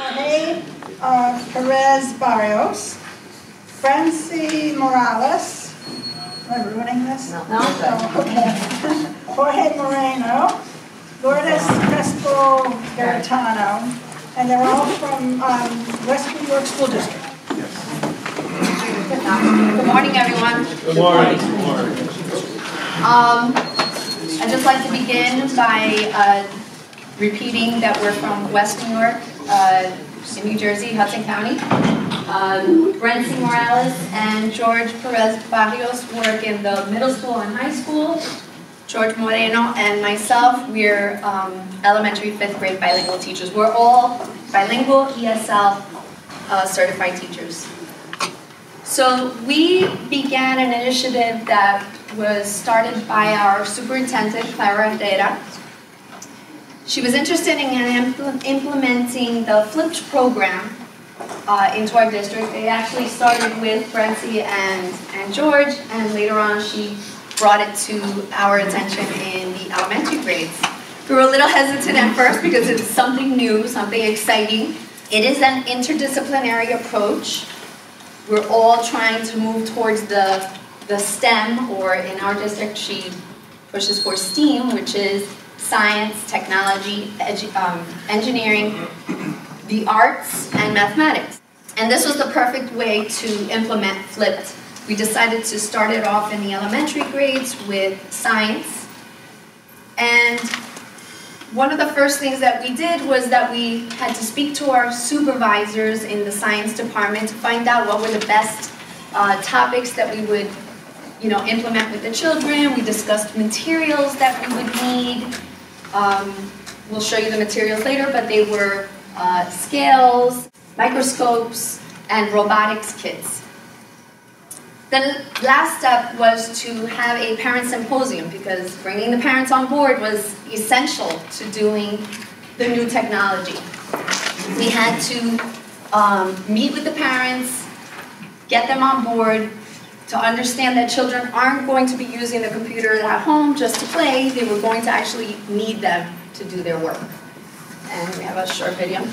Jorge Perez-Barrios, Francie Morales. Am I ruining this? No. Okay. Jorge Moreno, Lourdes Crespo Garitano, and they're all from West New York School District. Good morning, everyone. Good morning. Good morning. I'd just like to begin by repeating that we're from West New York, in New Jersey, Hudson County. Francie Morales and George Perez-Barrios work in the middle school and high school. George Moreno and myself, we're elementary 5th grade bilingual teachers. We're all bilingual ESL certified teachers. So we began an initiative that was started by our superintendent, Clara Herrera. She was interested in implementing the Flipped program into our district. They actually started with Francie and George, and later on she brought it to our attention in the elementary grades. We were a little hesitant at first because it's something new, something exciting. It is an interdisciplinary approach. We're all trying to move towards the STEM, or in our district she pushes for STEAM, which is science, technology, engineering, the arts, and mathematics. And this was the perfect way to implement Flipped. We decided to start it off in the elementary grades with science. And one of the first things that we did was that we had to speak to our supervisors in the science department to find out what were the best topics that we would, implement with the children. We discussed materials that we would need. We'll show you the materials later, but they were scales, microscopes, and robotics kits. The last step was to have a parent symposium, because bringing the parents on board was essential to doing the new technology. We had to meet with the parents, get them on board, to understand that children aren't going to be using the computer at home just to play. They were going to actually need them to do their work. And we have a short video.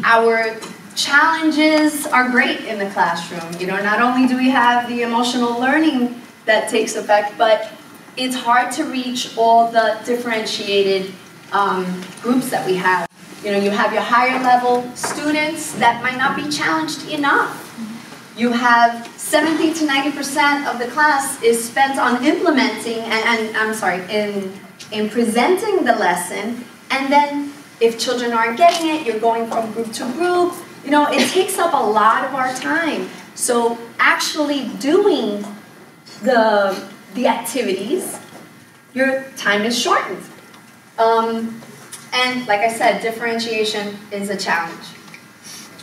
Our challenges are great in the classroom. Not only do we have the emotional learning that takes effect, but it's hard to reach all the differentiated groups that we have. You have your higher level students that might not be challenged enough. You have 70 to 90% of the class is spent on implementing in presenting the lesson, and then if children aren't getting it, you're going from group to group. It takes up a lot of our time. So actually doing the activities, your time is shortened. And like I said, differentiation is a challenge.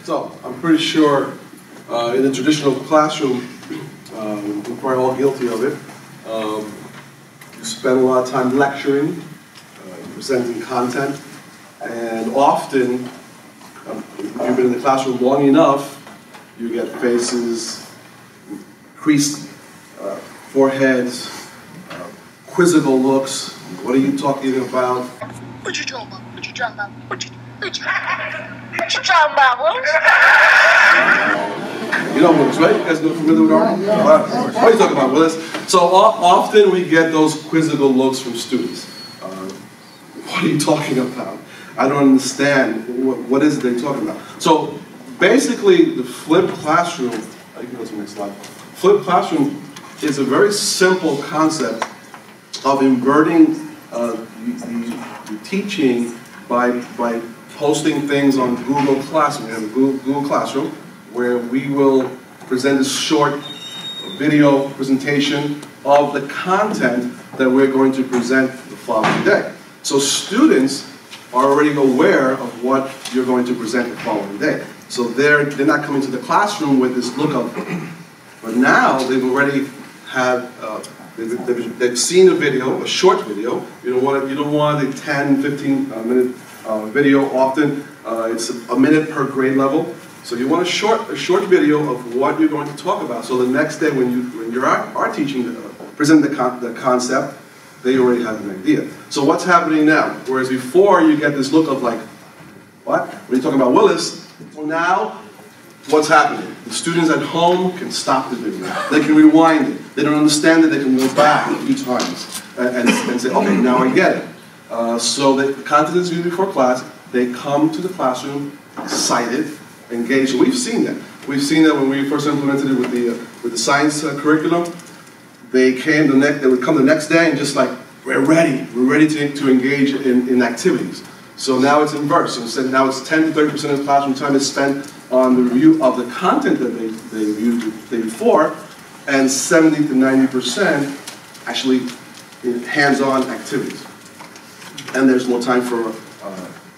So I'm pretty sure in the traditional classroom, we're probably all guilty of it. You spend a lot of time lecturing, presenting content. And often, if you've been in the classroom long enough, you get faces, creased foreheads, quizzical looks. What are you talking about? What you talking about? What you talking about? What you talking about, Willis? You know Willis, right? You guys know familiar with Art? What are you talking about, Willis? So often we get those quizzical looks from students. What are you talking about? I don't understand. What is it they're talking about? So basically, the flipped classroom, I can go to the next slide. Flipped classroom is a very simple concept of inverting the teaching by posting things on Google Classroom. We have a Google Classroom where we will present a short video presentation of the content that we're going to present the following day. So students are already aware of what you're going to present the following day. So they're not coming to the classroom with this look of, but now they've already had, they've seen a video, a short video. You don't want a 10, 15 minute video often. It's a minute per grade level. So you want a short video of what you're going to talk about. So the next day when you are teaching, present the concept, they already have an idea. So what's happening now? Whereas before you get this look of like, what? When you're talking about Willis, well now, what's happening? The students at home can stop the video. They can rewind it. They don't understand it, they can go back a few times and say, okay, now I get it. So the content is viewed before class. They come to the classroom excited, engaged. We've seen that. We've seen that when we first implemented it with the science curriculum. They would come the next day and just like, we're ready to engage in activities. So now it's inverse. Instead, now it's 10 to 30% of the classroom time is spent on the review of the content that they reviewed the day before, and 70 to 90% actually in hands-on activities. And there's more time for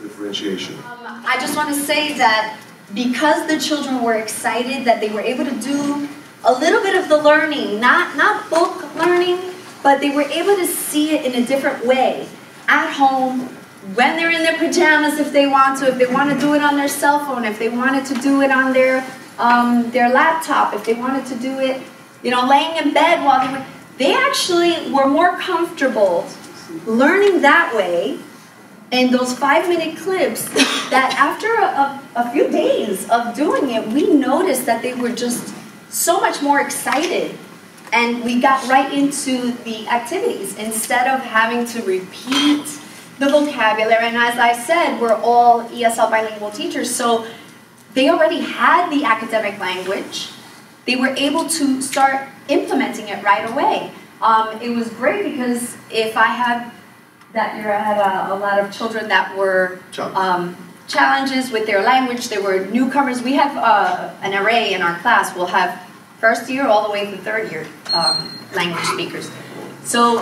differentiation. I just want to say that because the children were excited that they were able to do a little bit of the learning, not book learning, but they were able to see it in a different way at home, when they're in their pajamas if they want to do it on their cell phone, if they wanted to do it on their laptop, if they wanted to do it, laying in bed while they actually were more comfortable learning that way in those 5-minute clips that after a few days of doing it, we noticed that they were just so much more excited. And we got right into the activities instead of having to repeat the vocabulary. And as I said, we're all ESL bilingual teachers, so they already had the academic language. They were able to start implementing it right away. It was great because if I had that year, I had a lot of children that were challenges with their language. They were newcomers. We have an array in our class. We'll have first year all the way to third year language speakers. So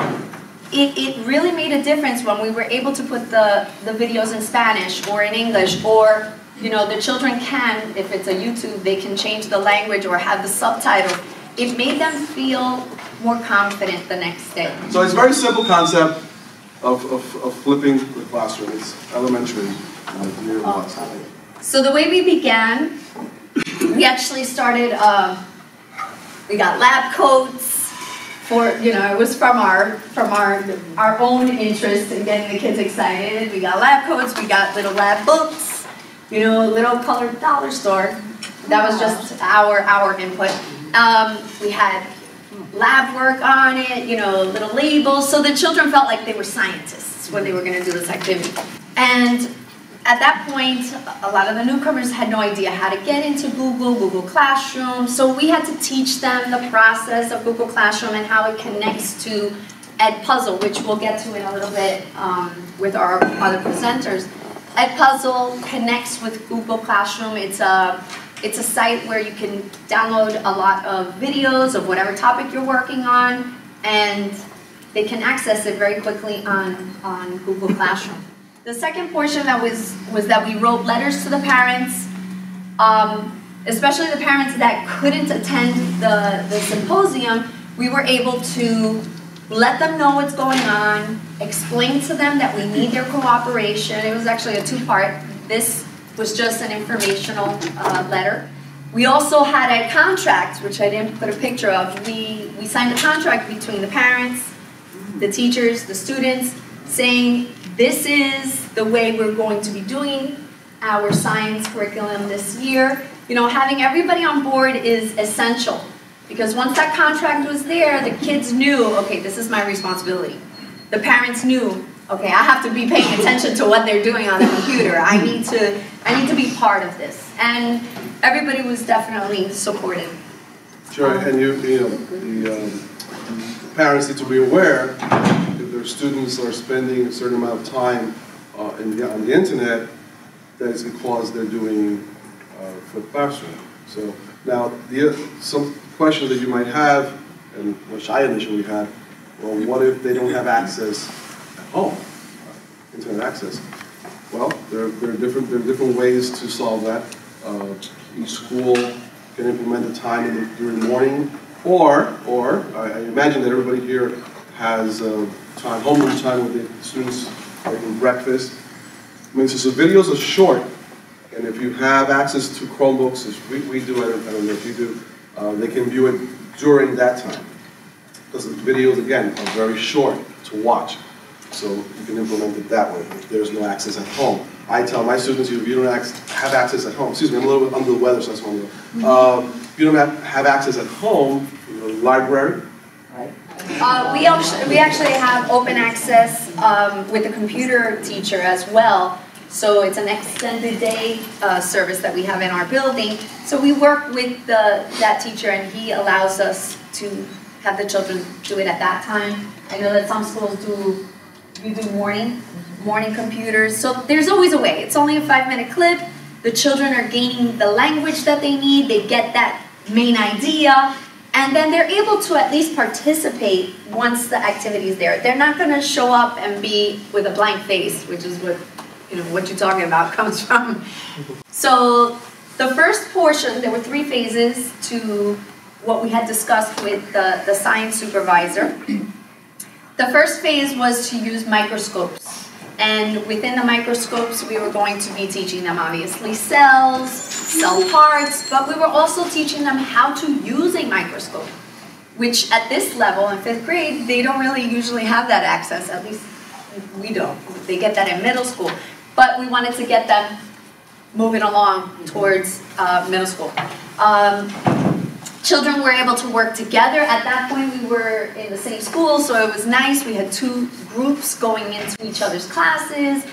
it really made a difference when we were able to put the videos in Spanish or in English, or the children can, if it's a YouTube, they can change the language or have the subtitle. It made them feel more confident the next day. So it's a very simple concept of flipping the classroom. It's elementary. So the way we began, we actually started, we got lab coats for, it was from our own interest in getting the kids excited. We got lab coats, we got little lab books, little colored dollar store. That was just our input. We had lab work on it, little labels, so the children felt like they were scientists when they were going to do this activity. And at that point, a lot of the newcomers had no idea how to get into Google Classroom, so we had to teach them the process of Google Classroom and how it connects to Edpuzzle, which we'll get to in a little bit with our other presenters. Edpuzzle connects with Google Classroom. It's a site where you can download a lot of videos of whatever topic you're working on, and they can access it very quickly on Google Classroom. The second portion that was that we wrote letters to the parents, especially the parents that couldn't attend the symposium. We were able to let them know what's going on, explain to them that we need their cooperation. It was actually a two-part. This was just an informational letter. We also had a contract, which I didn't put a picture of. We signed a contract between the parents, the teachers, the students, saying this is the way we're going to be doing our science curriculum this year. Having everybody on board is essential, because once that contract was there, the kids knew, okay, this is my responsibility. The parents knew, okay, I have to be paying attention to what they're doing on the computer. I need to be part of this. And everybody was definitely supportive. Sure, and the parents need to be aware if their students are spending a certain amount of time on the internet, that is because they're doing flipped classroom. So now, some questions that you might have, and which I initially had, well, what if they don't have access at home, internet access? Well, there are different ways to solve that. Each school can implement a time during the morning, or I imagine that everybody here has homeroom time with the students making breakfast. I mean, so videos are short, and if you have access to Chromebooks, as we do, I don't know if you do, they can view it during that time. Because the videos, again, are very short to watch. So you can implement it that way if there's no access at home. I tell my students, if you don't have access at home, excuse me, I'm a little bit under the weather, so that's one of if you don't have access at home, you know, library. We actually have open access with the computer teacher as well. So it's an extended day service that we have in our building. So we work with that teacher, and he allows us to have the children do it at that time. I know that some schools do morning computers. So there's always a way. It's only a 5-minute clip. The children are gaining the language that they need. They get that main idea. And then they're able to at least participate once the activity is there. They're not going to show up and be with a blank face, which is what you're talking about comes from. So the first portion, there were 3 phases to what we had discussed with the science supervisor. The first phase was to use microscopes. And within the microscopes, we were going to be teaching them, obviously, cells, cell parts, but we were also teaching them how to use a microscope, which at this level, in 5th grade, they don't really usually have that access. At least we don't. They get that in middle school. But we wanted to get them moving along towards middle school. Children were able to work together. At that point, we were in the same school, so it was nice. We had 2 groups going into each other's classes.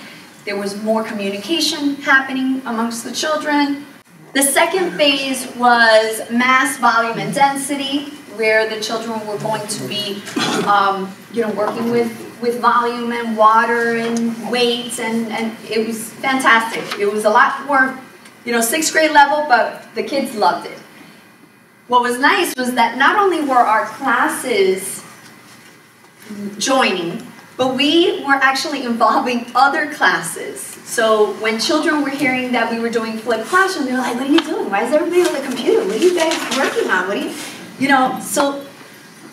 There was more communication happening amongst the children. The second phase was mass, volume, and density, where the children were going to be working with volume and water and weights, and it was fantastic. It was a lot more, 6th grade level, but the kids loved it. What was nice was that not only were our classes joining, but we were actually involving other classes. So when children were hearing that we were doing flipped classroom, they were like, what are you doing? Why is everybody on the computer? What are you guys working on? So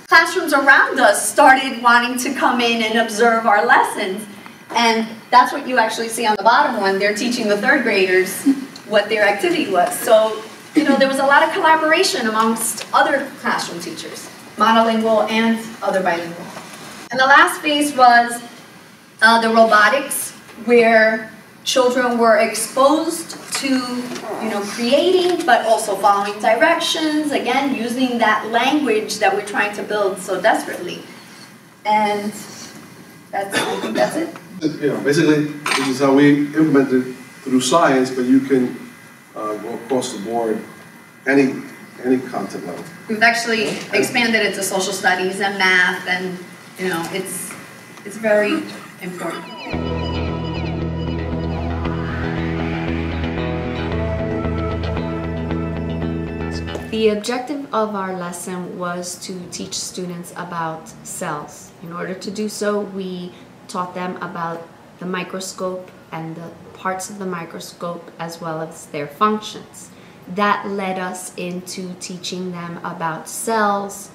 classrooms around us started wanting to come in and observe our lessons. And that's what you actually see on the bottom one. They're teaching the 3rd graders what their activity was. So there was a lot of collaboration amongst other classroom teachers, monolingual and other bilingual. And the last phase was the robotics, where children were exposed to, creating, but also following directions, again, using that language that we're trying to build so desperately. And I think that's it. Basically, this is how we implement it through science, but you can go across the board, any content level. We've actually expanded it to social studies and math, and it's very important. The objective of our lesson was to teach students about cells. In order to do so, we taught them about the microscope and the parts of the microscope as well as their functions. That led us into teaching them about cells,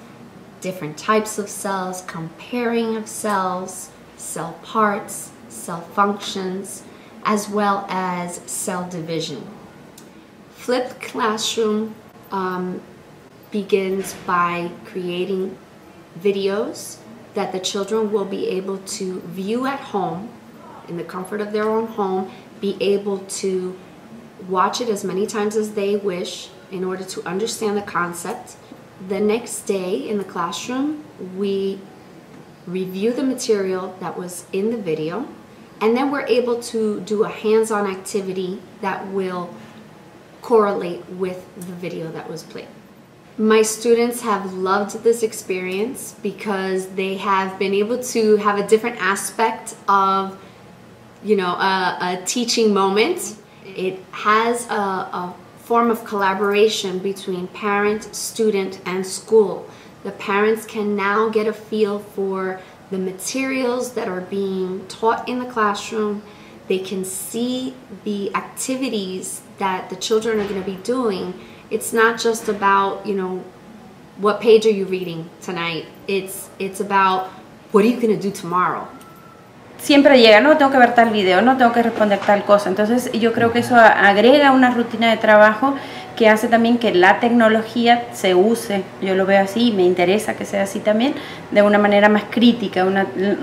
different types of cells, comparing of cells, cell parts, cell functions, as well as cell division. Flipped classroom begins by creating videos that the children will be able to view at home, in the comfort of their own home, be able to watch it as many times as they wish in order to understand the concept. The next day in the classroom, we review the material that was in the video, and then we're able to do a hands-on activity that will correlate with the video that was played. My students have loved this experience because they have been able to have a different aspect of, a teaching moment. It has a form of collaboration between parent, student, and school. The parents can now get a feel for the materials that are being taught in the classroom. They can see the activities that the children are going to be doing. It's not just about, what page are you reading tonight? It's about what are you going to do tomorrow? Siempre llega, no tengo que ver tal video, no tengo que responder tal cosa. Entonces yo creo que eso agrega una rutina de trabajo que hace también que la tecnología se use, yo lo veo así y me interesa que sea así también, de una manera más crítica,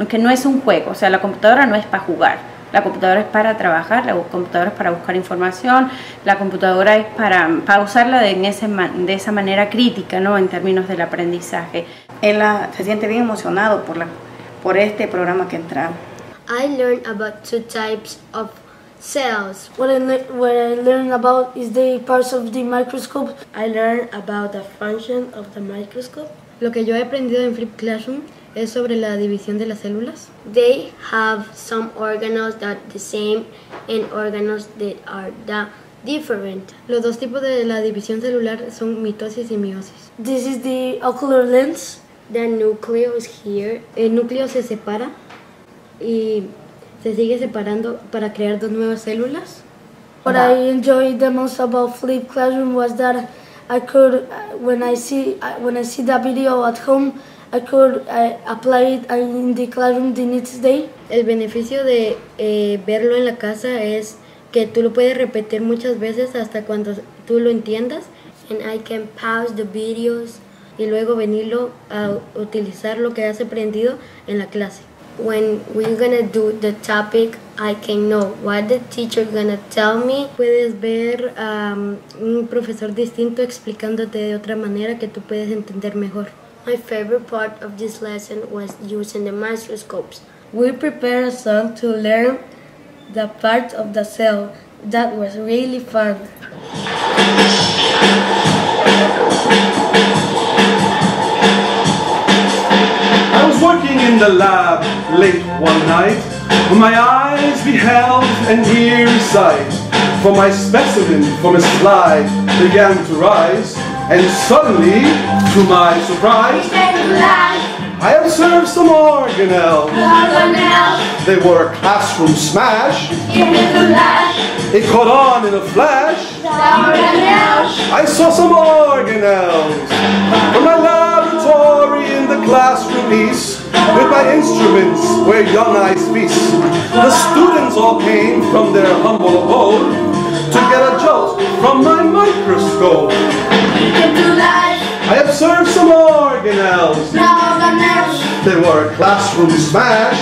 que no es un juego. O sea, la computadora no es para jugar, la computadora es para trabajar, la computadora es para buscar información, la computadora es para usarla de esa manera crítica, ¿no? En términos del aprendizaje. Él se siente bien emocionado por este programa que entra. I learned about 2 types of cells. What I learned about is the parts of the microscope. I learned about the function of the microscope. Lo que yo he aprendido en Flip Classroom es sobre la división de las células. They have some organelles that are the same and organelles that are different. Los dos tipos de la división celular son mitosis y meiosis. This is the ocular lens. The nucleus here. El núcleo se separa y se sigue separando para crear 2 nuevas células. What I enjoyed the most about Flip Classroom was that I could, when I see the video at home, I could apply it in the classroom the next day. El beneficio de verlo en la casa es que tú lo puedes repetir muchas veces hasta cuando tú lo entiendas. And I can pause the videos y luego venirlo a utilizar lo que has aprendido en la clase. When we're gonna do the topic, I can know what the teacher gonna tell me. Puedes ver a un profesor distinto explicándote de otra manera que tú puedes entender mejor. My favorite part of this lesson was using the microscopes. We prepared a song to learn the part of the cell. That was really fun. I was working in the lab late one night when my eyes beheld an eerie sight. For my specimen from a slide began to rise, and suddenly, to my surprise, I observed some organelles. They were a classroom smash. It caught on in a flash. I saw some organelles from my laboratory in the classroom east. With my instruments where young eyes feast. The students all came from their humble abode to get a jolt from my microscope. I observed some organelles. They were a classroom smash.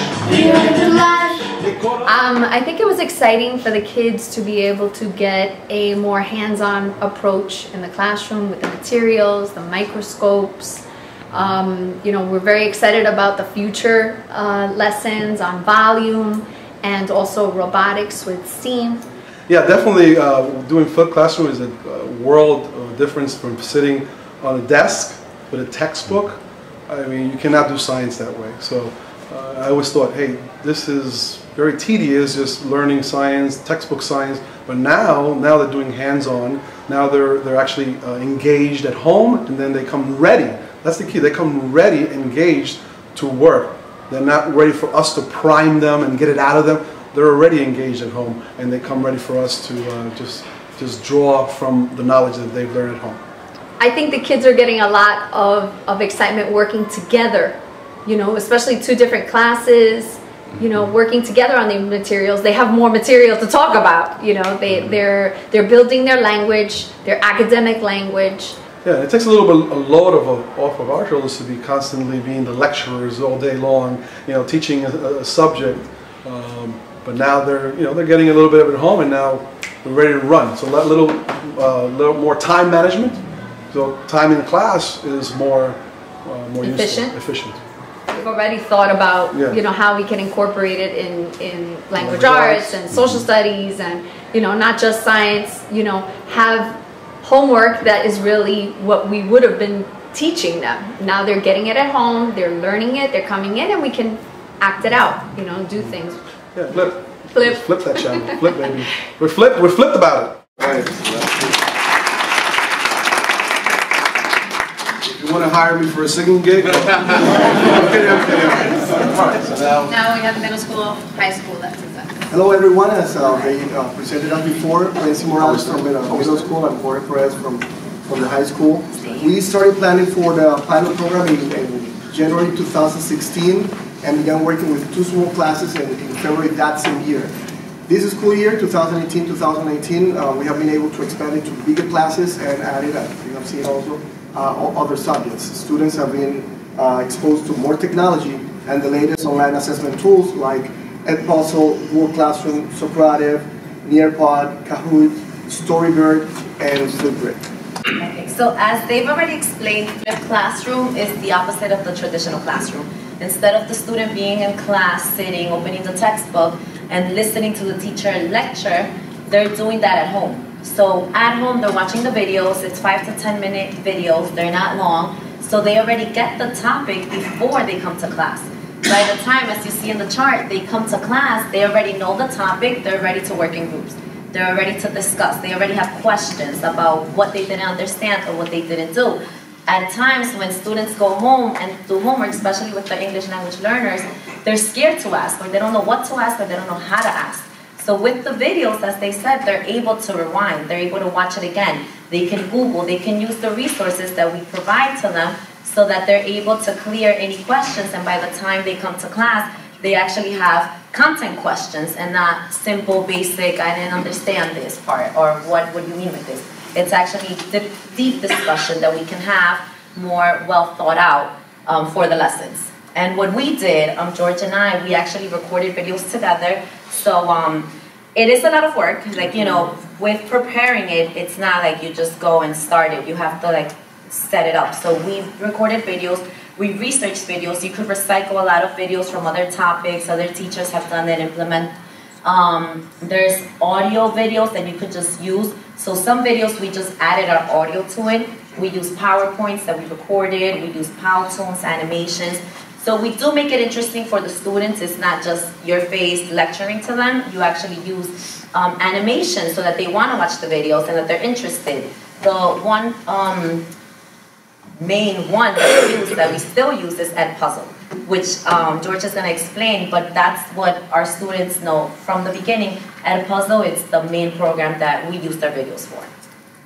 I think it was exciting for the kids to be able to get a more hands-on approach in the classroom with the materials, the microscopes. We're very excited about the future lessons on volume and also robotics with STEAM. Yeah, definitely doing Flip Classroom is a world of difference from sitting on a desk with a textbook. I mean, you cannot do science that way. So I always thought, hey, this is very tedious, just learning science, textbook science. But now they're doing hands-on. Now they're actually engaged at home, and then they come ready. That's the key. They come ready, engaged to work. They're not ready for us to prime them and get it out of them. They're already engaged at home, and they come ready for us to just draw from the knowledge that they've learned at home. I think the kids are getting a lot of excitement working together, especially 2 different classes, working together on the materials. They have more material to talk about, they're building their language, their academic language. Yeah, it takes a load off of our shoulders to be constantly being the lecturers all day long, teaching a subject. But now they're getting a little bit of it at home, and now we're ready to run. So a little more time management. So time in class is more efficient. Efficient. we've already thought about, Yeah. you know, how we can incorporate it in language Language arts. arts and social studies and, you know, not just science, you know, have homework that is really what we would have been teaching them. Now they're getting it at home, they're learning it, they're coming in, and we can act it out, you know, do things. Yeah, flip. Flip. Just flip that channel. Flip, baby. We're flipped about it. Right. If you want to hire me for a singing gig, I'm kidding. All right, so Now we have middle school, high school, that's exactly. Hello everyone, as they presented us before, Perez Morales from middle school and Jorge Perez from the high school. We started planning for the pilot program in January 2016 and began working with 2 small classes in February that same year. This school year, 2018-2019, we have been able to expand it to bigger classes and added, as you have seen also, other subjects. Students have been exposed to more technology and the latest online assessment tools like Edpuzzle, Google Classroom, Socrative, Nearpod, Kahoot, Storybird, and Flipgrid. Okay, so as they've already explained, flipped classroom is the opposite of the traditional classroom. Instead of the student being in class, sitting, opening the textbook, and listening to the teacher lecture, they're doing that at home. So at home, they're watching the videos. It's 5 to 10 minute videos. They're not long. So they already get the topic before they come to class. By the time, as you see in the chart, they come to class, they already know the topic. They're ready to work in groups. They're ready to discuss. They already have questions about what they didn't understand or what they didn't do. At times when students go home and do homework, especially with the English language learners, they're scared to ask, or they don't know what to ask, or they don't know how to ask. So with the videos, as they said, they're able to rewind. They're able to watch it again. They can Google. They can use the resources that we provide to them so that they're able to clear any questions. And by the time they come to class, they actually have content questions and not simple, basic, I didn't understand this part, or what do you mean with this? It's actually deep discussion that we can have more well thought out for the lessons. And what we did, George and I, we actually recorded videos together. So it is a lot of work. Like, you know, with preparing it, it's not like you just go and start it. You have to like set it up. So we recorded videos. We researched videos. You could recycle a lot of videos from other topics. Other teachers have done it, implement. There's audio videos that you could just use. So some videos we just added our audio to it. We use PowerPoints that we recorded. We use Powtoons, animations. So we do make it interesting for the students. It's not just your face lecturing to them. You actually use animation so that they want to watch the videos and that they're interested. The one main one that we still use is Edpuzzle, which George is going to explain, but that's what our students know from the beginning. Edpuzzle, it's the main program that we use their videos for.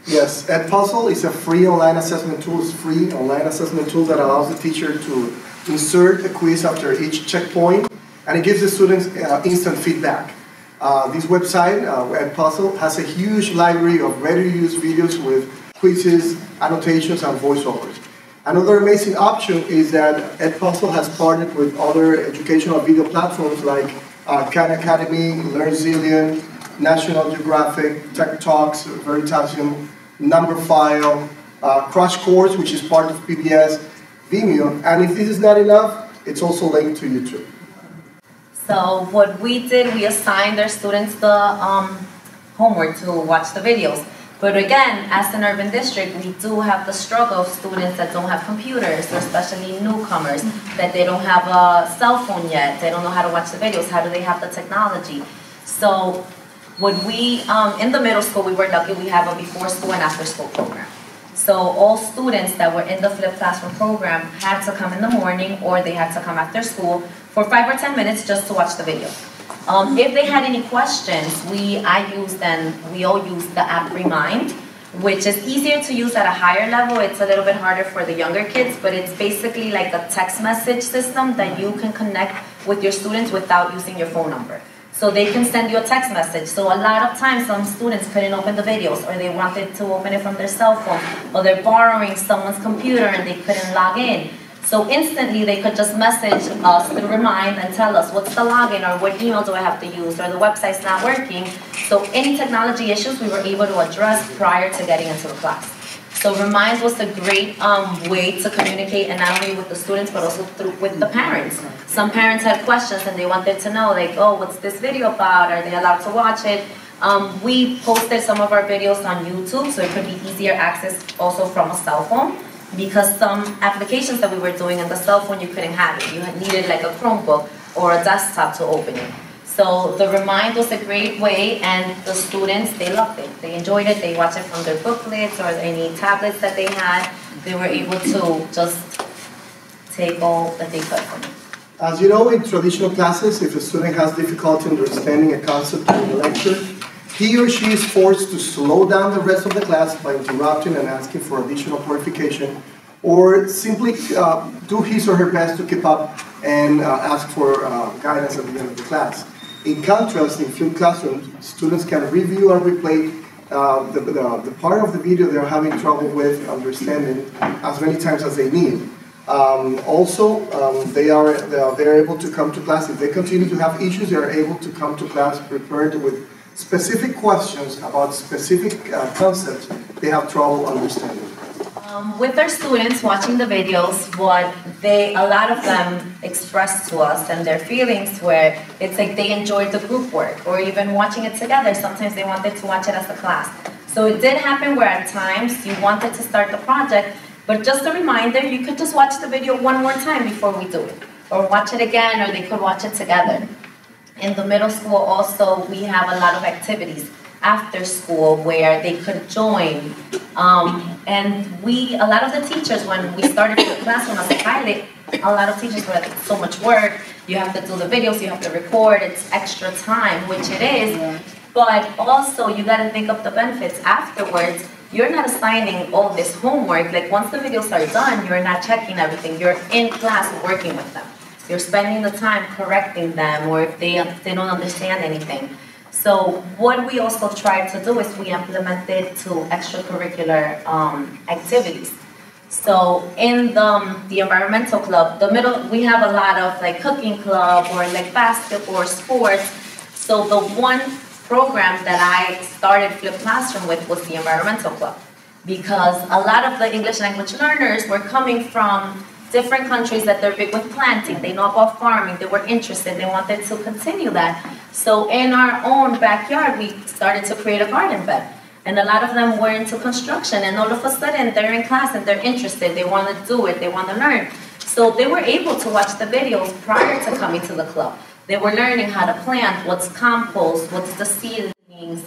Yes, Edpuzzle is a free online assessment tool. It's free online assessment tool that allows the teacher to insert a quiz after each checkpoint, and it gives the students instant feedback. This website, Edpuzzle, has a huge library of ready-to-use videos with quizzes, annotations, and voiceovers. Another amazing option is that Edpuzzle has partnered with other educational video platforms like Khan Academy, LearnZillion, National Geographic, Tech Talks, Veritasium, Numberphile, Crash Course, which is part of PBS, Vimeo, and if this is not enough, it's also linked to YouTube. So what we did, we assigned their students the homework to watch the videos. But again, as an urban district, we do have the struggle of students that don't have computers, or especially newcomers, that they don't have a cell phone yet, they don't know how to watch the videos, how do they have the technology? So what we, in the middle school, we were lucky, we have a before school and after school program. So all students that were in the flipped classroom program had to come in the morning, or they had to come after school for 5 or 10 minutes just to watch the video. If they had any questions, we all use the app Remind, which is easier to use at a higher level. It's a little bit harder for the younger kids, but it's basically like a text message system that you can connect with your students without using your phone number. So they can send you a text message. So a lot of times some students couldn't open the videos, or they wanted to open it from their cell phone, or they're borrowing someone's computer and they couldn't log in. So instantly they could just message us to Remind and tell us what's the login, or what email do I have to use, or the website's not working. So any technology issues we were able to address prior to getting into the class. So Remind was a great way to communicate, and not only with the students, but also with the parents. Some parents had questions and they wanted to know, like, oh, what's this video about? Are they allowed to watch it? We posted some of our videos on YouTube, so it could be easier access also from a cell phone, because some applications that we were doing on the cell phone, you couldn't have it. You needed like a Chromebook or a desktop to open it. So the Remind was a great way, and the students, they loved it. They enjoyed it. They watched it from their booklets or any tablets that they had. They were able to just take all that they could from it. As you know, in traditional classes, if a student has difficulty understanding a concept in a lecture, he or she is forced to slow down the rest of the class by interrupting and asking for additional clarification, or simply do his or her best to keep up and ask for guidance at the end of the class. In contrast, in flipped classrooms, students can review and replay the part of the video they're having trouble with understanding as many times as they need. They're able to come to class. If they continue to have issues, they are able to come to class prepared with specific questions about specific concepts they have trouble understanding. With our students watching the videos, what a lot of them expressed to us and their feelings were, it's like they enjoyed the group work or even watching it together. Sometimes they wanted to watch it as a class. So it did happen where at times you wanted to start the project, but just a reminder, you could just watch the video one more time before we do it, or watch it again, or they could watch it together. In the middle school also, we have a lot of activities after school where they could join. And a lot of the teachers, when we started the classroom as a pilot, a lot of teachers were like, it's so much work, you have to do the videos, you have to record, it's extra time, which it is, but also you gotta think of the benefits afterwards. You're not assigning all this homework, like once the videos are done, you're not checking everything, you're in class working with them. You're spending the time correcting them, or if they don't understand anything. So what we also tried to do is we implemented to extracurricular activities. So in the environmental club, we have a lot of like cooking club or like basketball or sports. So the one program that I started Flip Classroom with was the environmental club, because a lot of the English language learners were coming from different countries that they're big with planting. They know about farming. They were interested. They wanted to continue that. So in our own backyard, we started to create a garden bed. And a lot of them were into construction. And all of a sudden, they're in class and they're interested. They want to do it. They want to learn. So they were able to watch the videos prior to coming to the club. They were learning how to plant, what's compost, what's the seedlings.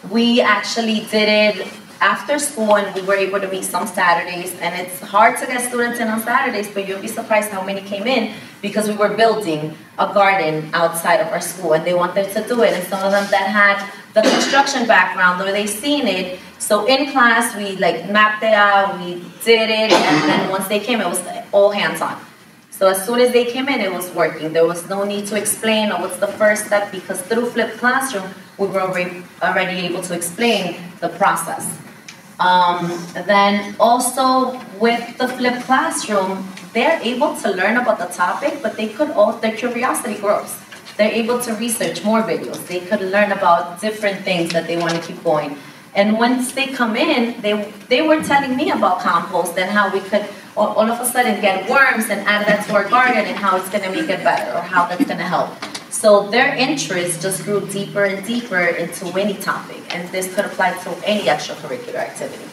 We actually did it after school, and we were able to meet some Saturdays, and it's hard to get students in on Saturdays, but you'll be surprised how many came in because we were building a garden outside of our school, and they wanted to do it. And some of them that had the construction background, or they seen it, so in class we like mapped it out, we did it, and then once they came, it was all hands on. So as soon as they came in, it was working. There was no need to explain, or what's the first step, because through Flipped Classroom, we were already able to explain the process. Then also with the Flipped Classroom, they're able to learn about the topic, but their curiosity grows. They're able to research more videos. They could learn about different things that they want to keep going. And once they come in, they were telling me about compost and how we could all of a sudden get worms and add that to our garden, and how it's going to make it better, or how that's going to help. So their interest just grew deeper and deeper into any topic, and this could apply to any extracurricular activity.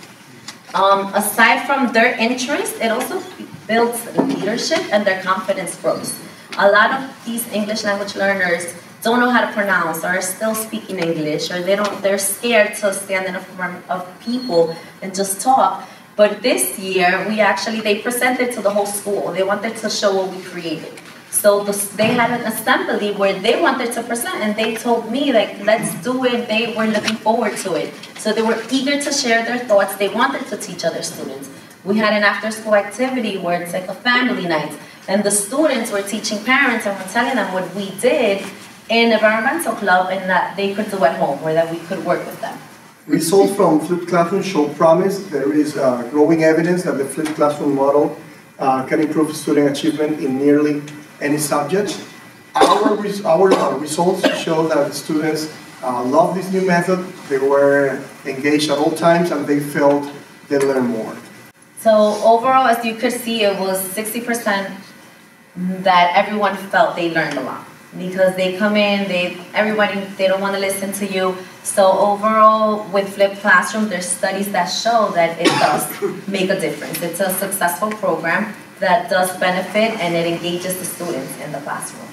Aside from their interest, it also builds leadership and their confidence grows. A lot of these English language learners don't know how to pronounce, or are still speaking English, or they're scared to stand in front of people and just talk. But this year, they presented to the whole school. They wanted to show what we created. So they had an assembly where they wanted to present, and they told me, like, let's do it. They were looking forward to it. So they were eager to share their thoughts. They wanted to teach other students. We had an after-school activity where it's like a family night, and the students were teaching parents and were telling them what we did in environmental club and that they could do at home, or that we could work with them. Results from Flipped Classroom show promise. There is growing evidence that the Flipped Classroom model can improve student achievement in nearly any subject. Our results show that students love this new method. They were engaged at all times, and they felt they learn more. So overall, as you could see, it was 60% that everyone felt they learned a lot. Because they come in, they don't want to listen to you. So overall, with flipped classroom, there's studies that show that it does make a difference. It's a successful program that does benefit and it engages the students in the classroom.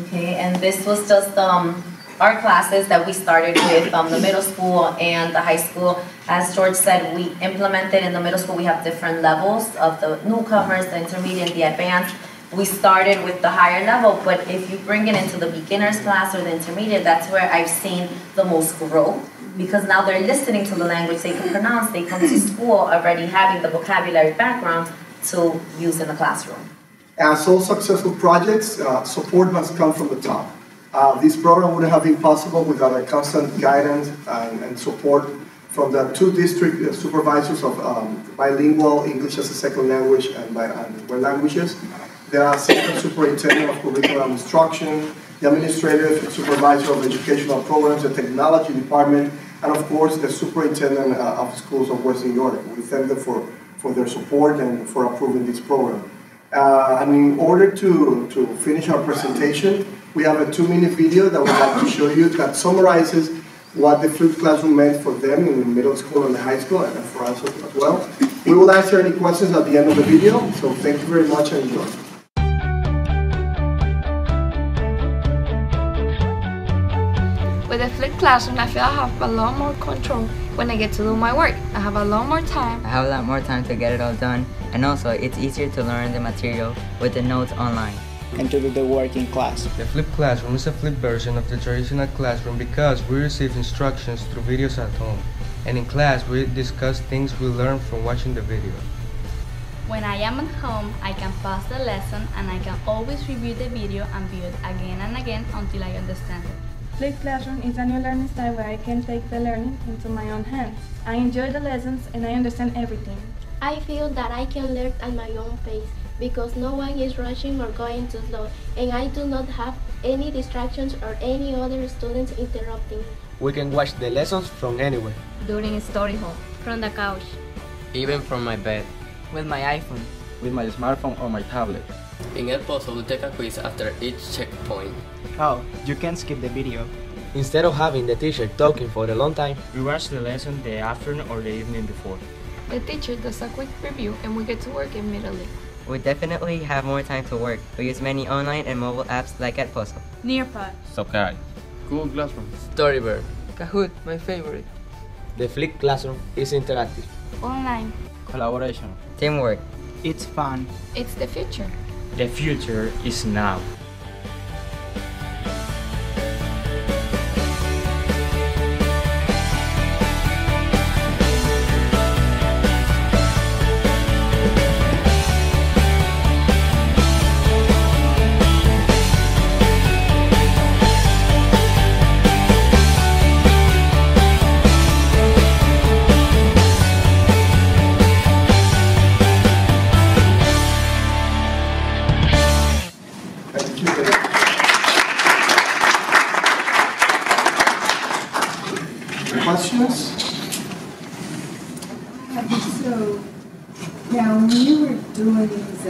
Okay, and this was just our classes that we started with the middle school and the high school. As George said, we implemented in the middle school, we have different levels of the newcomers, the intermediate, the advanced. We started with the higher level, but if you bring it into the beginner's class or the intermediate, that's where I've seen the most growth, because now they're listening to the language they can pronounce. They come to school already having the vocabulary background to use in the classroom. As all successful projects, support must come from the top. This program wouldn't have been possible without a constant guidance and support from the 2 district supervisors of bilingual English as a second language and bilingual languages. The assistant superintendent of curriculum instruction, the administrative supervisor of educational programs, the technology department, and of course the superintendent of schools of West New York. We thank them for their support and for approving this program. And in order to finish our presentation, we have a 2-minute video that we'd like to show you that summarizes what the flipped classroom meant for them in the middle school and the high school, and for us as well. We will answer any questions at the end of the video, so thank you very much and enjoy. With a flipped classroom, I feel I have a lot more control when I get to do my work. I have a lot more time. I have a lot more time to get it all done, and also it's easier to learn the material with the notes online. And to do the work in class. The flipped classroom is a flipped version of the traditional classroom because we receive instructions through videos at home. And in class, we discuss things we learn from watching the video. When I am at home, I can pause the lesson and I can always review the video and view it again and again until I understand it. Flipped classroom is a new learning style where I can take the learning into my own hands. I enjoy the lessons and I understand everything. I feel that I can learn at my own pace because no one is rushing or going too slow, and I do not have any distractions or any other students interrupting. We can watch the lessons from anywhere. During study hall. From the couch. Even from my bed. With my iPhone. With my smartphone or my tablet. In El Pozo, we take a quiz after each checkpoint. Oh, you can skip the video. Instead of having the teacher talking for a long time, we watch the lesson the afternoon or the evening before. The teacher does a quick review and we get to work immediately. We definitely have more time to work. We use many online and mobile apps like at Pozo. Nearpod. Sakai. Google Classroom. Storybird. Kahoot, my favorite. The flipped classroom is interactive. Online. Collaboration. Teamwork. It's fun. It's the future. The future is now. Questions? So, now when you were doing these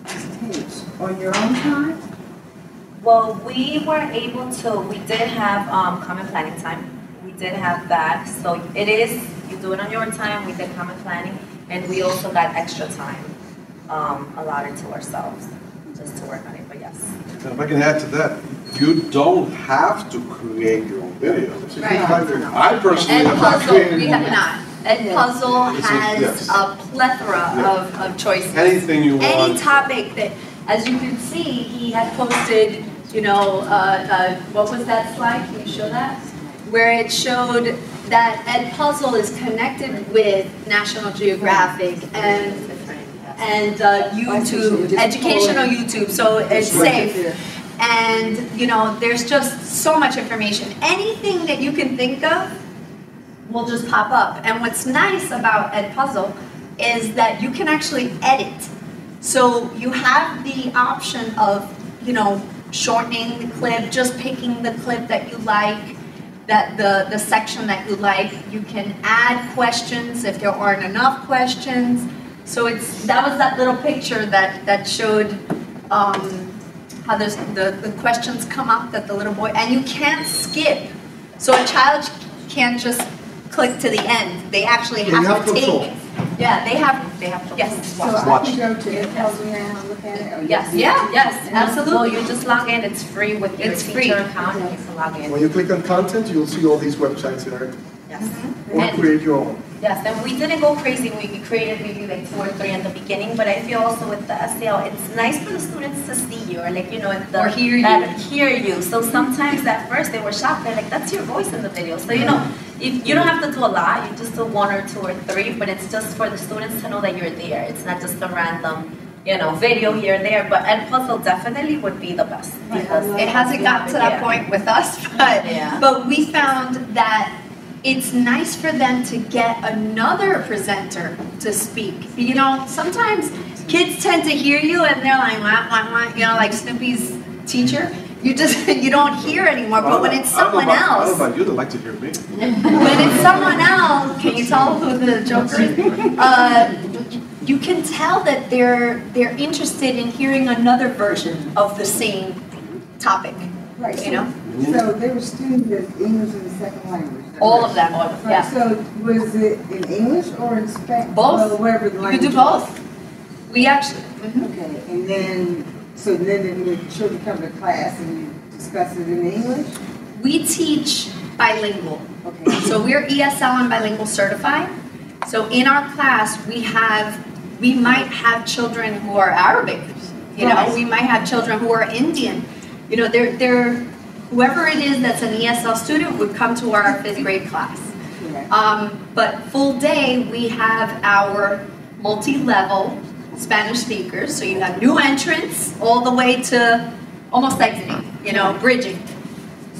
tapes on your own time? Well, we were able to, we did have common planning time. We did have that. So it is, you do it on your time, we did common planning, and we also got extra time allotted to ourselves just to work on it, but yes. And if I can add to that, you don't have to create your own videos. Right. I personally have not created we have not. Edpuzzle has a plethora of choices. Anything you want. Any topic that, as you can see, he had posted, you know, what was that slide? Can you show that? Where it showed that Edpuzzle is connected with National Geographic and YouTube, educational YouTube, so it's safe. And, you know, there's just so much information. Anything that you can think of will just pop up. And what's nice about Edpuzzle is that you can actually edit. So you have the option of, you know, shortening the clip, just picking the clip that you like. that the section that you like. You can add questions if there aren't enough questions. So that was that little picture that showed how the questions come up that the little boy, and you can't skip. So a child can't just click to the end. They actually have to take. Yeah, they have yes. So I can go to N-Puzzle now and look at it? Or Yes, absolutely. Well, you just log in. It's free with your teacher account. You can log in. When you click on content, you'll see all these websites there. Yes. Or create your own. Yes, and we didn't go crazy. We created maybe like 2 or 3 in the beginning, but I feel also with the SEL, it's nice for the students to see you or like, you know, or hear you. So sometimes at first they were shocked. They're like, that's your voice in the video. So, you know, if you don't have to do a lot. You just do 1 or 2 or 3, but it's just for the students to know that you're there. It's not just a random, you know, video here and there, but N-Puzzle definitely would be the best. Because it hasn't gotten to that point with us, but we found that it's nice for them to get another presenter to speak. You know, sometimes kids tend to hear you and they're like, wah, wah, wah, you know, like Snoopy's teacher. You don't hear anymore, but when it's someone else. I don't know about you, they like to hear me. When it's someone else, can you tell who the joker is? You can tell that they're interested in hearing another version of the same topic. Right. You know? So there were students with English as a second language. All of them. Right. Yeah. So was it in English or in Spanish? Both. Well, wherever the You language can do both. We actually. Okay, and then then the children come to class and you discuss it in English? We teach bilingual. Okay. So we're ESL and bilingual certified. So in our class we might have children who are Arabic. You know, we might have children who are Indian. You know, they're whoever it is that's an ESL student would come to our 5th grade class. But full day, we have our multi-level Spanish speakers. So you have new entrants all the way to almost exiting, you know, bridging.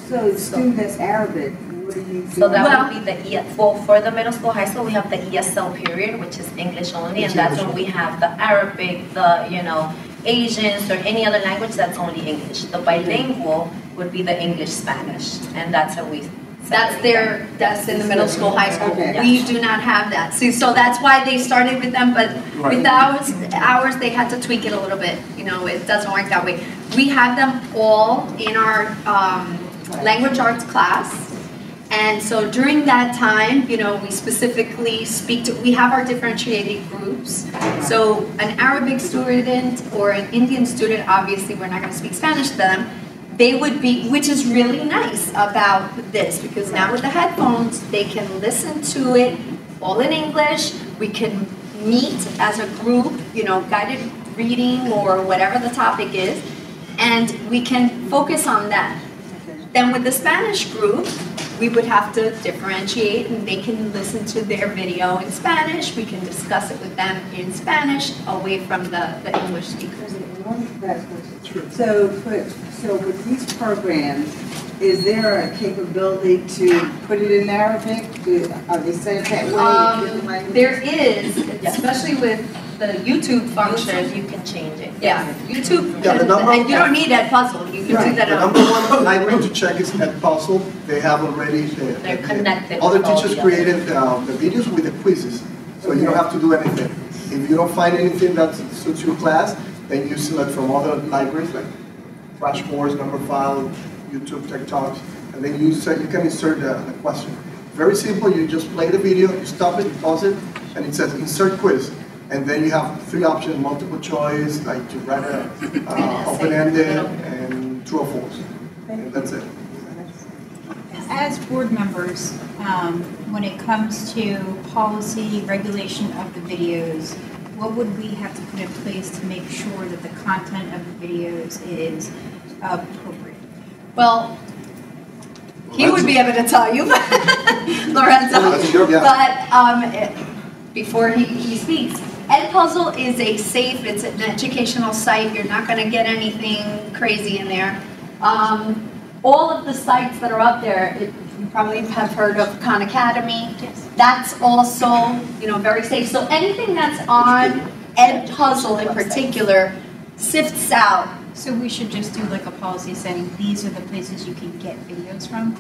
So the student that's Arabic, what do you do? So that would be the well, for the middle school, high school, we have the ESL period, which is English only, and that's when we have the Arabic, the, you know, Asians or any other language that's only English. The bilingual would be the English-Spanish, and that's how we. That's in the middle school, high school. Okay. We do not have that. See, so that's why they started with them, but with ours, they had to tweak it a little bit. You know, it doesn't work that way. We have them all in our language arts class. And so during that time, you know, we specifically we have our differentiated groups. So an Arabic student or an Indian student, obviously we're not going to speak Spanish to them. They would be, which is really nice about this, because now with the headphones, they can listen to it all in English. We can meet as a group, you know, guided reading or whatever the topic is, and we can focus on that. Then with the Spanish group, we would have to differentiate, and they can listen to their video in Spanish. We can discuss it with them in Spanish, away from the English speakers. So with these programs, is there a capability to put it in Arabic? Are they set that way? There is, especially with the YouTube function. You can change it. Yeah, YouTube. Yeah, and you don't need N-Puzzle. You can do that. The number one language to check is N-Puzzle. They have already. They're connected. Other teachers created the videos with the quizzes, so you don't have to do anything. If you don't find anything that suits your class, then you select from other libraries like Crash Course, Number File, YouTube, TikToks, and then you can insert the question. Very simple. You just play the video, you stop it, you pause it, and it says insert quiz. And then you have 3 options: multiple choice, like to write a open-ended, and true or false. And that's it. As board members, when it comes to policy, regulation of the videos, what would we have to put in place to make sure that the content of the videos is appropriate? Well, he would be able to tell you, Lorenzo. But before he speaks, N-Puzzle is a safe, it's an educational site. You're not going to get anything crazy in there. All of the sites that are up there, you probably have heard of Khan Academy. Yes. That's also, you know, very safe. So anything that's on N-Puzzle in particular sifts out. So we should just do like a policy saying these are the places you can get videos from?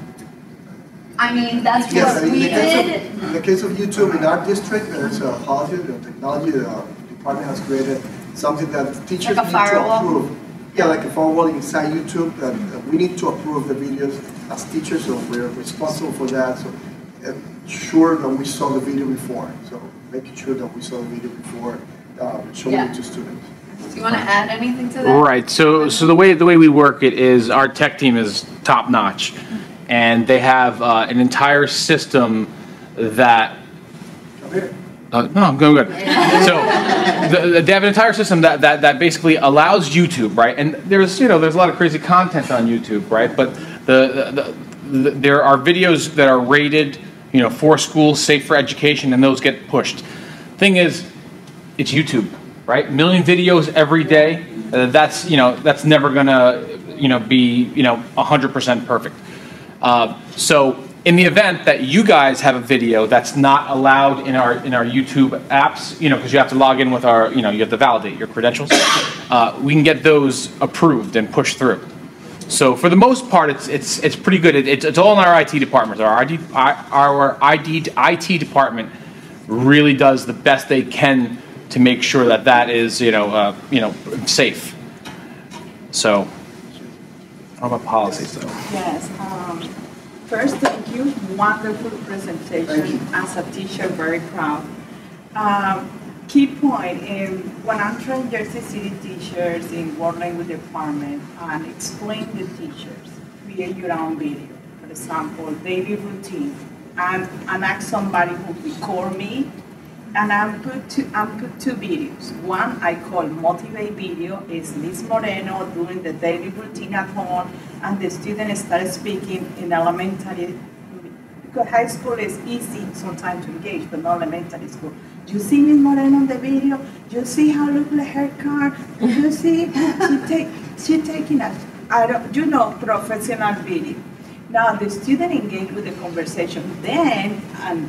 I mean, that's Yes, what we did. in the case of YouTube in our district, there's a policy, the technology department has created something that teachers Like a need firewall? to approve. Yeah, like a firewall inside YouTube, that we need to approve the videos as teachers, so we're responsible for that. So sure that we saw the video before, so making sure that we saw the video before showing it to students. Do you want to add anything to that? Right. So the way we work it is our tech team is top notch, and they have an entire system that. No, I'm going good. So they have an entire system that basically allows YouTube, right? And there's a lot of crazy content on YouTube, right? But there are videos that are rated, for schools, safe for education, and those get pushed. Thing is, it's YouTube, right? 1 million videos every day. That's never gonna be 100% perfect. So in the event that you guys have a video that's not allowed in our YouTube apps, because you have to log in with our, you have to validate your credentials, we can get those approved and pushed through. So for the most part, it's pretty good. It's all in our IT department. Our IT department really does the best they can to make sure that is safe. So, how about policies though? Yes. First, thank you. Wonderful presentation. As a teacher, very proud. Key point, when I'm training Jersey City teachers in World Language Department and explain the teachers, create your own video. For example, daily routine. And ask somebody who record me, and I put two videos. One I call Motivate Video, is Liz Moreno doing the daily routine at home, and the students start speaking in elementary, because high school is easy sometimes to engage, but not elementary school. You see Miss Moreno on the video? You see how look like her car? You see she taking a professional video. Now the student engage with the conversation. Then and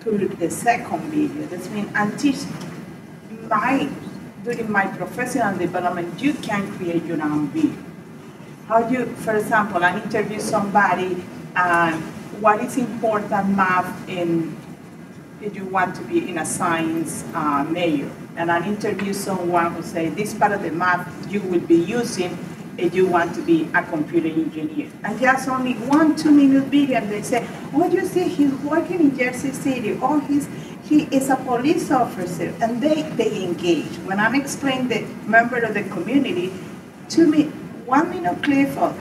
put the second video. That means I teach during my professional development, you can create your own video. How you, for example, I interview somebody what is important math if you want to be in a science major, and I interview someone who say this part of the math you will be using if you want to be a computer engineer. And just only 1-2 minute video, and they say, oh, you see, he's working in Jersey City, or he is a police officer, and they engage. When I explain the member of the community, 1 minute clip of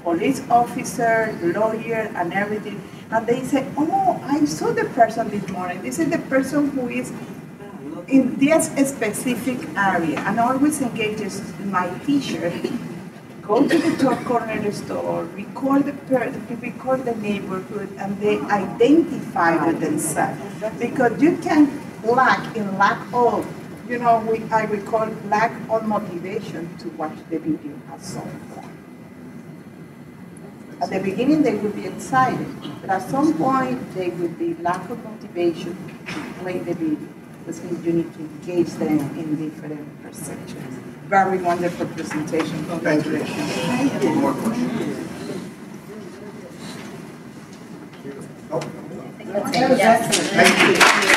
police officer, lawyer, and everything, and they say, oh, I saw the person this morning. This is the person who is in this specific area, and I always engage my teacher. Go to the top corner of the store, record the neighborhood, and they identify with themselves. Because you can lack of, I record lack of motivation to watch the video at some point. At the beginning, they will be excited, but at some point, they will be lack of motivation to play the video. This means you need to engage them in different perceptions. Very wonderful presentation. Thank you. Thank you. More questions? Thank you.